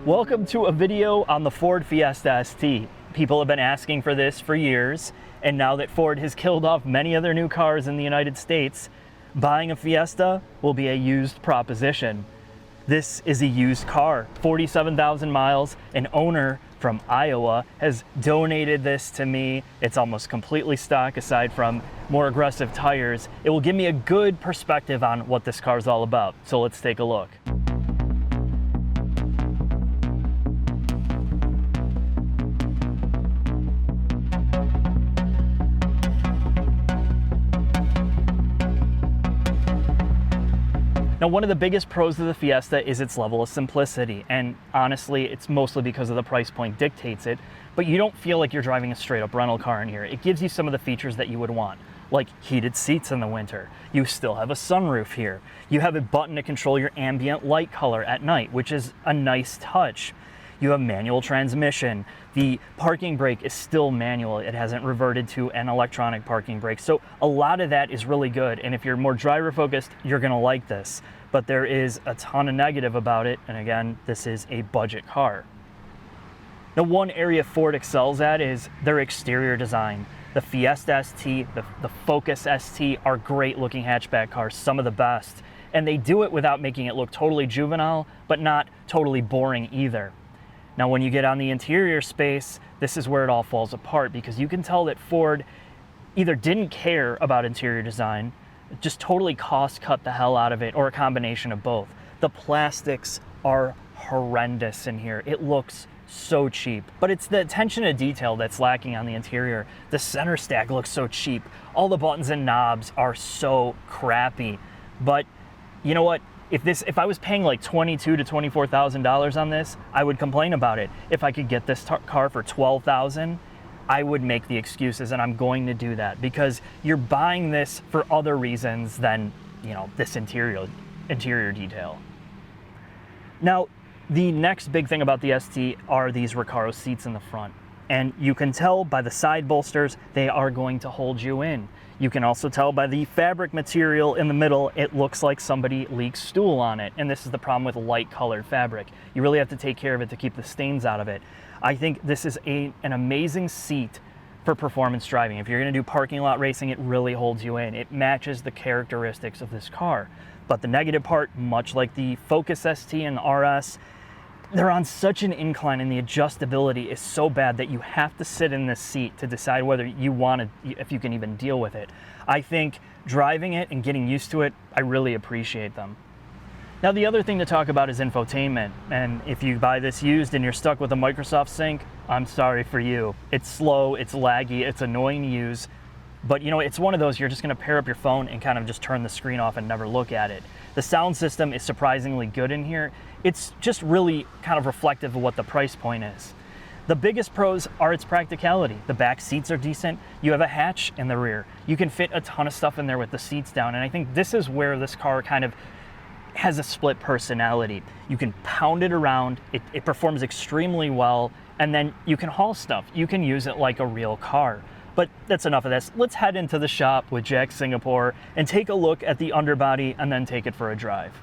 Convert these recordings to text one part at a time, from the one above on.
Welcome to a video on the Ford Fiesta ST. People have been asking for this for years, and now that Ford has killed off many other new cars in the United States, buying a Fiesta will be a used proposition. This is a used car, 47,000 miles. An owner from Iowa has donated this to me. It's almost completely stock aside from more aggressive tires. It will give me a good perspective on what this car is all about. So let's take a look. Now, one of the biggest pros of the Fiesta is its level of simplicity, and honestly, it's mostly because of the price point dictates it, but you don't feel like you're driving a straight-up rental car in here. It gives you some of the features that you would want, like heated seats in the winter. You still have a sunroof here. You have a button to control your ambient light color at night, which is a nice touch. You have manual transmission. The parking brake is still manual. It hasn't reverted to an electronic parking brake. So a lot of that is really good. And if you're more driver focused, you're gonna like this. But there is a ton of negative about it. And again, this is a budget car. Now, one area Ford excels at is their exterior design. The Fiesta ST, the Focus ST are great looking hatchback cars, some of the best. And they do it without making it look totally juvenile, but not totally boring either. Now, when you get on the interior space, this is where it all falls apart, because you can tell that Ford either didn't care about interior design, just totally cost cut the hell out of it, or a combination of both. The plastics are horrendous in here. It looks so cheap, but it's the attention to detail that's lacking on the interior. The center stack looks so cheap. All the buttons and knobs are so crappy. But you know what? If I was paying like $22,000 to $24,000 on this, I would complain about it. If I could get this car for $12,000, I would make the excuses, and I'm going to do that, because you're buying this for other reasons than, you know, this interior detail. Now, the next big thing about the ST are these Recaro seats in the front. And you can tell by the side bolsters, they are going to hold you in. You can also tell by the fabric material in the middle, it looks like somebody leaked stool on it. And this is the problem with light colored fabric. You really have to take care of it to keep the stains out of it. I think this is an amazing seat for performance driving. If you're gonna do parking lot racing, it really holds you in. It matches the characteristics of this car. But the negative part, much like the Focus ST and the RS, they're on such an incline, and the adjustability is so bad that you have to sit in this seat to decide whether you want to, if you can even deal with it. I think driving it and getting used to it, I really appreciate them. Now, the other thing to talk about is infotainment. And if you buy this used and you're stuck with a Microsoft Sync, I'm sorry for you. It's slow, it's laggy, it's annoying to use. But you know, it's one of those you're just gonna pair up your phone and kind of just turn the screen off and never look at it. The sound system is surprisingly good in here. It's just really kind of reflective of what the price point is. The biggest pros are its practicality. The back seats are decent. You have a hatch in the rear. You can fit a ton of stuff in there with the seats down. And I think this is where this car kind of has a split personality. You can pound it around. It performs extremely well. And then you can haul stuff. You can use it like a real car. But that's enough of this. Let's head into the shop with Jack Singapore and take a look at the underbody and then take it for a drive.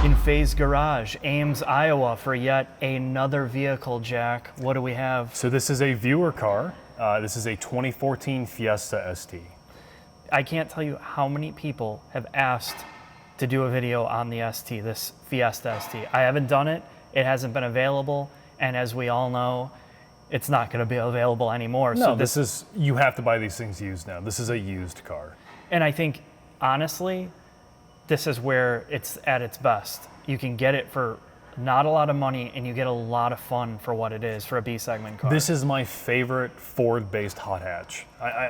In Faye's Garage, Ames, Iowa, for yet another vehicle. Jack, what do we have? So this is a viewer car. This is a 2014 Fiesta ST. I can't tell you how many people have asked to do a video on the ST, this Fiesta ST. I haven't done it, it hasn't been available, and as we all know, it's not gonna be available anymore. No, so you have to buy these things used now. This is a used car. And I think, honestly, this is where it's at its best. You can get it for not a lot of money, and you get a lot of fun for what it is for a B-segment car. This is my favorite Ford-based hot hatch.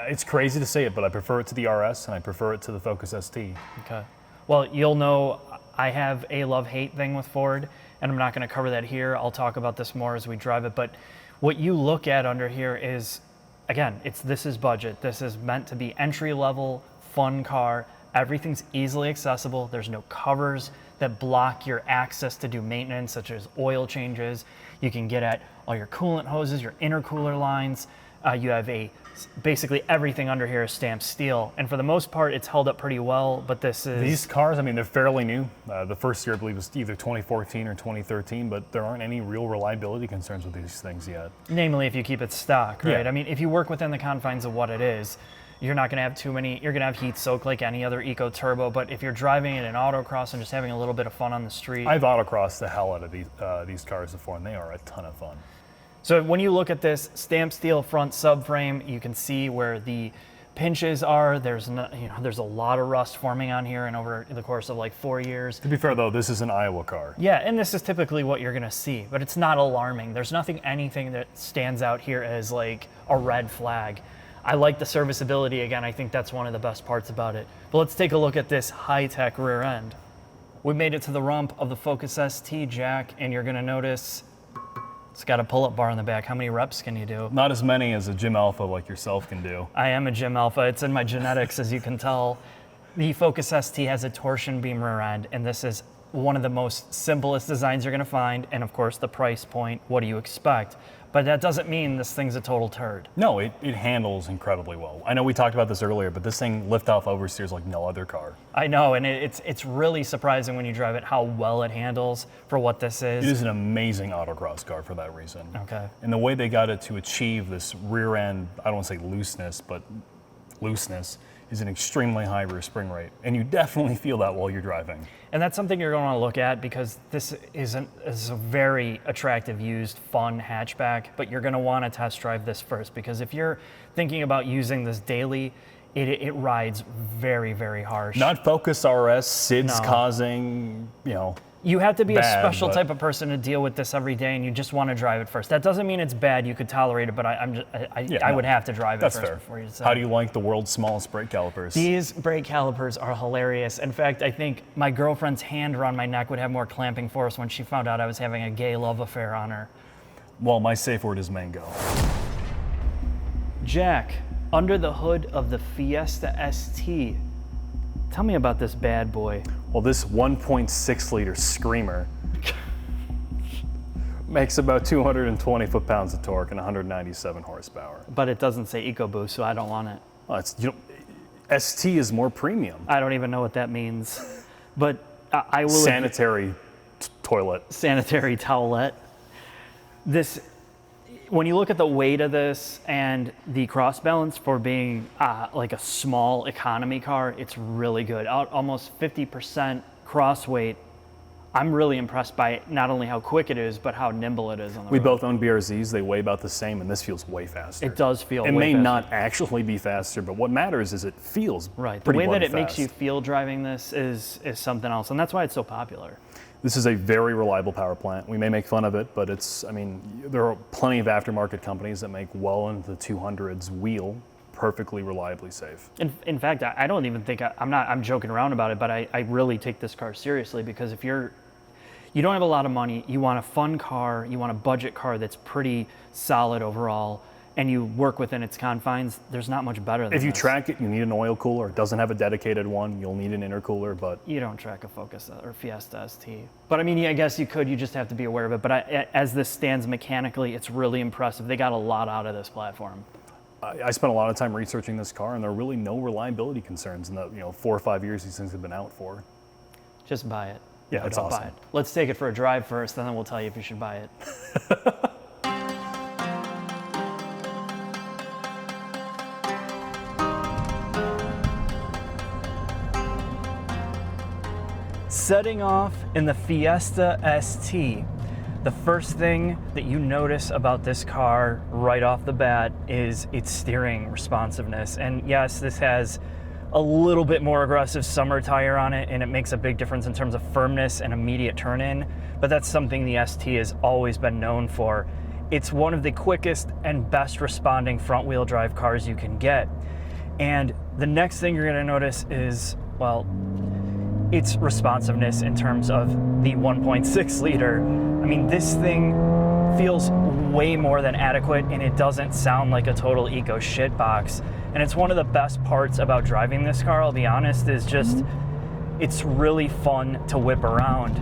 It's crazy to say it, but I prefer it to the RS, and I prefer it to the Focus ST. Okay. Well, you'll know I have a love-hate thing with Ford, and I'm not gonna cover that here. I'll talk about this more as we drive it, but what you look at under here is, again, this is budget. This is meant to be entry-level, fun car. Everything's easily accessible. There's no covers that block your access to do maintenance, such as oil changes. You can get at all your coolant hoses, your intercooler lines. You have basically everything under here is stamped steel, and for the most part, it's held up pretty well. But these cars, I mean, they're fairly new. The first year, I believe, was either 2014 or 2013, but there aren't any real reliability concerns with these things yet. Namely, if you keep it stock, right? Yeah. I mean, if you work within the confines of what it is, you're not going to have too many. You're going to have heat soak like any other Eco Turbo. But if you're driving it in autocross and just having a little bit of fun on the street, I've autocrossed the hell out of these cars before, and they are a ton of fun. So when you look at this stamped steel front subframe, you can see where the pinches are. There's there's a lot of rust forming on here, and over the course of like 4 years. To be fair, though, this is an Iowa car. Yeah, and this is typically what you're gonna see, but it's not alarming. There's anything that stands out here as like a red flag. I like the serviceability. Again, I think that's one of the best parts about it. But let's take a look at this high-tech rear end. We made it to the rump of the Focus ST, Jack, and you're gonna notice it's got a pull-up bar in the back. How many reps can you do? Not as many as a Gym Alpha like yourself can do. I am a Gym Alpha. It's in my genetics, as you can tell. The Focus ST has a torsion beam rear end, and this is one of the most simplest designs you're going to find. And of course, the price point. What do you expect? But that doesn't mean this thing's a total turd. No, it handles incredibly well. I know we talked about this earlier, but this thing lift-off oversteers like no other car. I know, and it's really surprising when you drive it how well it handles for what this is. It is an amazing autocross car for that reason. Okay. And the way they got it to achieve this rear end, I don't want to say looseness, but looseness, is an extremely high rear spring rate. And you definitely feel that while you're driving. And that's something you're going to want to look at because this is a very attractive, used, fun hatchback, but you're going to want to test drive this first because if you're thinking about using this daily, it rides very, very harsh. Not Focus RS, SIDS No. causing, You have to be bad, a special but- type of person to deal with this every day, and you just want to drive it first. That doesn't mean it's bad. You could tolerate it, but I would have to drive it That's first fair. before you decide. How do you like the world's smallest brake calipers? These brake calipers are hilarious. In fact, I think my girlfriend's hand around my neck would have more clamping force when she found out I was having a gay love affair on her. Well, my safe word is mango. Jack, under the hood of the Fiesta ST, tell me about this bad boy. Well, this 1.6 liter screamer makes about 220 foot-pounds of torque and 197 horsepower. But it doesn't say EcoBoost, so I don't want it. Well, ST is more premium. I don't even know what that means. But I will... Sanitary toilet. Sanitary towelette. This, when you look at the weight of this and the cross balance for being like a small economy car, it's really good. Almost 50% cross weight. I'm really impressed by not only how quick it is, but how nimble it is on the We road. both own BRZs. They weigh about the same, and this feels way faster. It does feel It way may faster. not actually be faster, but what matters is it feels Right. The pretty way that bloody it makes fast. you feel driving this is something else, and that's why it's so popular. This is a very reliable power plant. We may make fun of it, but there are plenty of aftermarket companies that make well into the 200s wheel perfectly reliably safe. In fact, I don't even think I'm joking around about it, but I really take this car seriously because if you don't have a lot of money, you want a fun car, you want a budget car that's pretty solid overall, and you work within its confines, there's not much better than If you this. track it, you need an oil cooler. It doesn't have a dedicated one. You'll need an intercooler, but You don't track a Focus or Fiesta ST. But I mean, I guess you could, you just have to be aware of it. But as this stands mechanically, it's really impressive. They got a lot out of this platform. I spent a lot of time researching this car, and there are really no reliability concerns in the 4 or 5 years these things have been out for. Just buy it. Yeah, Or it's don't awesome. buy it. Let's take it for a drive first, then we'll tell you if you should buy it. Setting off in the Fiesta ST, the first thing that you notice about this car right off the bat is its steering responsiveness. And yes, this has a little bit more aggressive summer tire on it, and it makes a big difference in terms of firmness and immediate turn-in, but that's something the ST has always been known for. It's one of the quickest and best responding front-wheel drive cars you can get. And the next thing you're gonna notice is, well, its responsiveness in terms of the 1.6 liter. I mean, this thing feels way more than adequate, and it doesn't sound like a total eco shitbox. And it's one of the best parts about driving this car, I'll be honest, is just, it's really fun to whip around.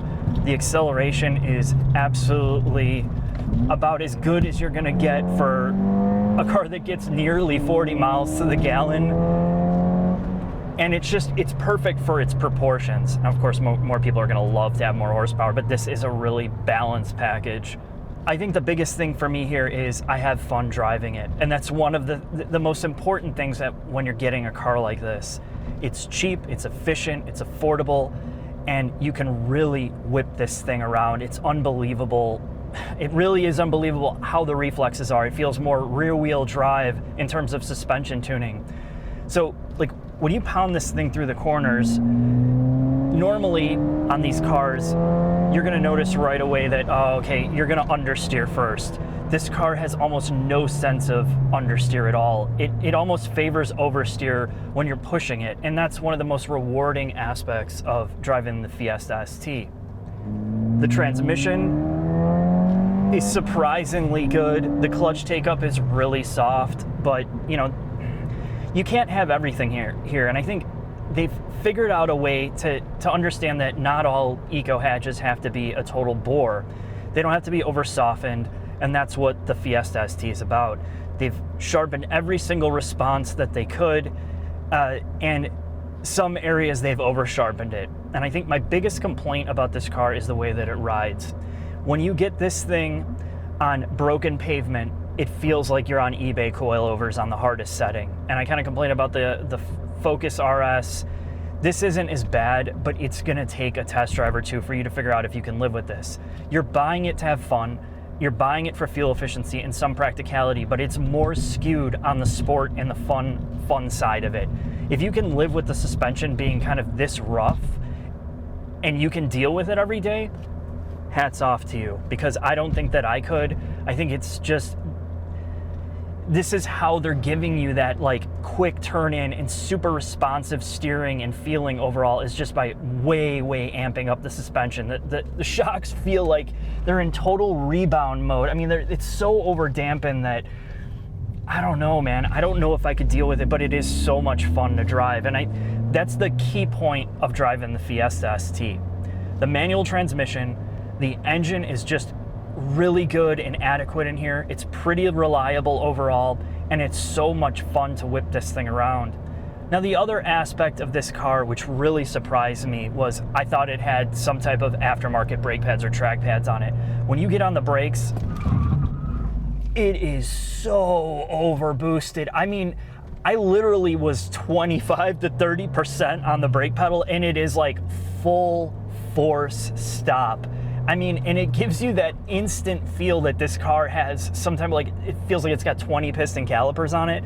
The acceleration is absolutely about as good as you're gonna get for a car that gets nearly 40 miles to the gallon. And it's perfect for its proportions. Now, of course, more people are gonna love to have more horsepower, but this is a really balanced package. I think the biggest thing for me here is I have fun driving it. And that's one of the most important things that when you're getting a car like this. It's cheap, it's efficient, it's affordable, and you can really whip this thing around. It's unbelievable. It really is unbelievable how the reflexes are. It feels more rear-wheel drive in terms of suspension tuning. So, like, when you pound this thing through the corners, normally on these cars, you're gonna notice right away that, oh, okay, you're gonna understeer first. This car has almost no sense of understeer at all. It almost favors oversteer when you're pushing it, and that's one of the most rewarding aspects of driving the Fiesta ST. The transmission is surprisingly good. The clutch take-up is really soft, but you know, you can't have everything here, and I think they've figured out a way to understand that not all eco hatches have to be a total bore. They don't have to be over softened, and that's what the Fiesta ST is about. They've sharpened every single response that they could, and some areas they've over sharpened it. And I think my biggest complaint about this car is the way that it rides. When you get this thing on broken pavement, it feels like you're on eBay coilovers on the hardest setting. And I kind of complain about the Focus RS. This isn't as bad, but it's gonna take a test drive or two for you to figure out if you can live with this. You're buying it to have fun. You're buying it for fuel efficiency and some practicality, but it's more skewed on the sport and the fun side of it. If you can live with the suspension being kind of this rough and you can deal with it every day, hats off to you, because I don't think that I could. I think it's just, this is how they're giving you that like quick turn in and super responsive steering and feeling overall, is just by way amping up the suspension. The shocks feel like they're in total rebound mode. I mean, it's so over dampened that I don't know, man. I don't know if I could deal with it, but it is so much fun to drive. And that's the key point of driving the Fiesta ST. The manual transmission, the engine is just really good and adequate in here. It's pretty reliable overall, and it's so much fun to whip this thing around. Now, the other aspect of this car which really surprised me was I thought it had some type of aftermarket brake pads or track pads on it. When you get on the brakes, it is so over boosted. I mean, I literally was 25 to 30% on the brake pedal, and it is like full force stop. I mean, and it gives you that instant feel that this car has sometimes, like, it feels like it's got 20 piston calipers on it,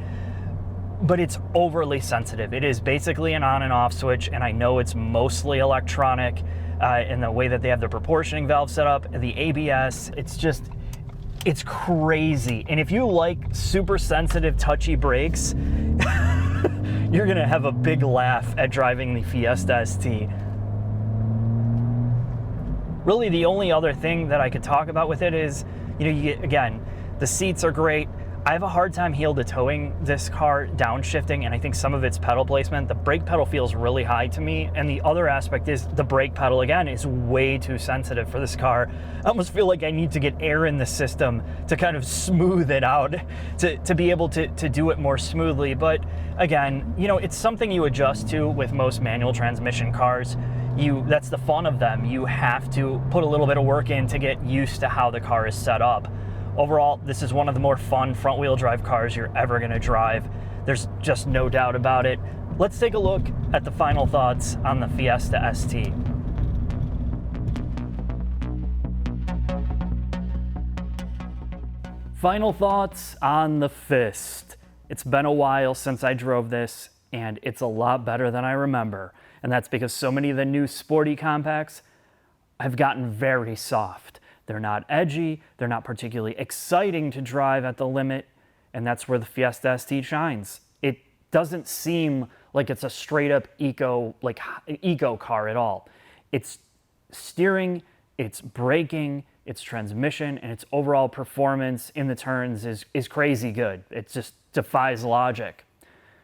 but it's overly sensitive. It is basically an on and off switch, and I know it's mostly electronic in the way that they have the proportioning valve set up, the ABS, it's crazy. And if you like super sensitive, touchy brakes, you're gonna have a big laugh at driving the Fiesta ST. Really, the only other thing that I could talk about with it is, you know, again, the seats are great. I have a hard time heel to toeing this car downshifting, and I think some of its pedal placement. The brake pedal feels really high to me, and the other aspect is the brake pedal, again, is way too sensitive for this car. I almost feel like I need to get air in the system to kind of smooth it out, to be able to do it more smoothly. But again, you know, it's something you adjust to with most manual transmission cars. That's the fun of them. You have to put a little bit of work in to get used to how the car is set up. Overall, this is one of the more fun front-wheel drive cars you're ever going to drive. There's just no doubt about it. Let's take a look at the final thoughts on the Fiesta ST. Final thoughts on the Fist. It's been a while since I drove this, and it's a lot better than I remember. And that's because so many of the new sporty compacts have gotten very soft. They're not edgy, they're not particularly exciting to drive at the limit, and that's where the Fiesta ST shines. It doesn't seem like it's a straight up eco car at all. Its steering, its braking, its transmission, and its overall performance in the turns is crazy good. It just defies logic.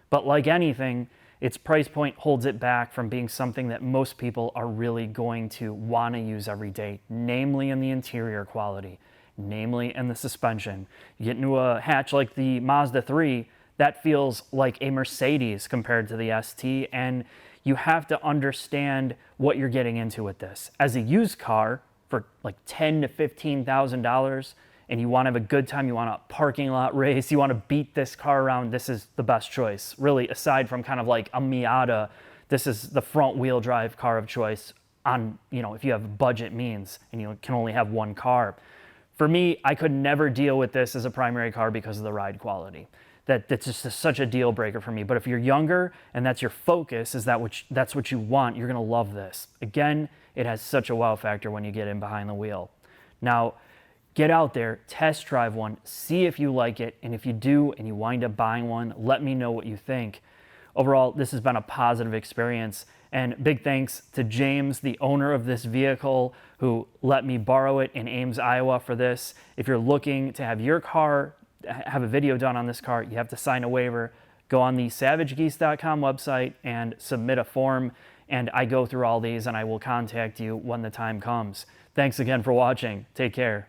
But like anything, its price point holds it back from being something that most people are really going to want to use every day, namely in the interior quality. namely in the suspension. You get into a hatch like the Mazda 3, that feels like a Mercedes compared to the ST, and you have to understand what you're getting into with this. As a used car for like $10,000 to $15,000, and you want to have a good time, you want a parking lot race, you want to beat this car around, this is the best choice. Really, aside from kind of like a Miata, this is the front wheel drive car of choice on, you know, if you have budget means and you can only have one car. For me, I could never deal with this as a primary car because of the ride quality. That's just such a deal breaker for me. But if you're younger and that's your focus, that's what you want, you're gonna love this. Again, it has such a wow factor when you get in behind the wheel. Now, get out there, test drive one, see if you like it, and if you do and you wind up buying one, let me know what you think. Overall, this has been a positive experience, and big thanks to James, the owner of this vehicle, who let me borrow it in Ames, Iowa for this. If you're looking to have your car, have a video done on this car, you have to sign a waiver. Go on the savagegeese.com website and submit a form, and I go through all these and I will contact you when the time comes. Thanks again for watching. Take care.